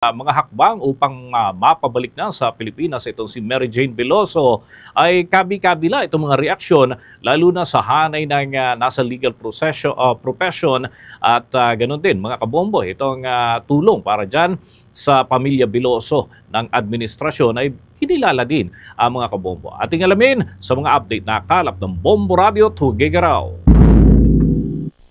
Mga hakbang upang mapabalik na sa Pilipinas itong si Mary Jane Veloso ay kabi-kabila itong mga reaksyon lalo na sa hanay ng nasa legal profession at ganun din mga kabombo itong tulong para dyan sa pamilya Veloso ng administrasyon ay kinilala din ang mga kabombo. Ating alamin sa mga update na kalap ng Bombo Radio Tuguegarao.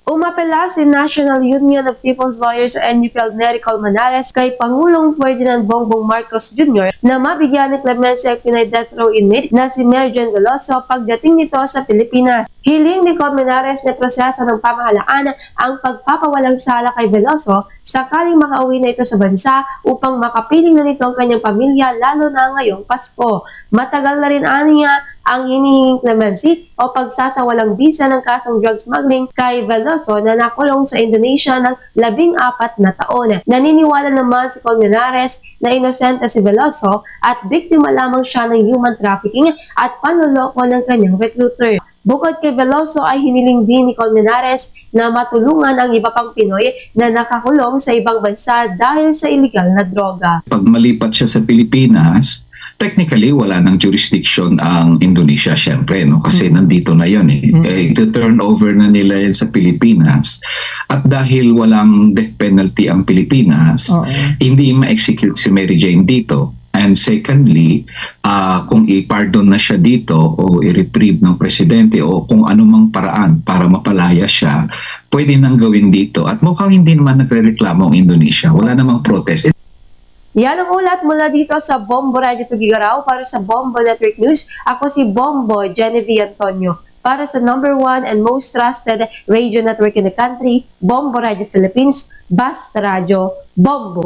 Umapela si National Union of People's Lawyers o NUPL Nery Colmenares kay Pangulong Ferdinand Bongbong Marcos Jr. na mabigyan ng clemency ang Pinay death row inmate na si Mary Jane Veloso pagdating nito sa Pilipinas. Hiling ni Colmenares na proseso ng pamahalaan ang pagpapawalang sala kay Veloso sakaling makauwi na ito sa bansa upang makapiling na nito ang kanyang pamilya lalo na ngayong Pasko. Matagal na rin aniya ang hinihinging clemency o pagsasawalang bisa ng kasong drug smuggling kay Veloso na nakulong sa Indonesia ng 14 na taon. Naniniwala naman si Colmenares na inosente si Veloso at biktima lamang siya ng human trafficking at panloloko ng kanyang recruiter. Bukod kay Veloso ay hiniling din ni Colmenares na matulungan ang iba pang Pinoy na nakakulong sa ibang bansa dahil sa illegal na droga. Pag malipat siya sa Pilipinas, technically wala nang jurisdiction ang Indonesia syempre, no? Kasi nandito na yun to-turn over na nila yan sa Pilipinas. At dahil walang death penalty ang Pilipinas, hindi ma-execute si Mary Jane dito. And secondly, kung i-pardon na siya dito o i-reprieve ng presidente o kung anumang paraan para mapalaya siya, pwede nang gawin dito. At mukhang hindi naman nagre-reklamo ang Indonesia. Wala namang protest. Yan ang ulat mula dito sa Bombo Radio Tuguegarao para sa Bombo Network News. Ako si Bombo Genevieve Antonio para sa #1 and most trusted radio network in the country, Bombo Radio Philippines, Basta Radio, Bombo.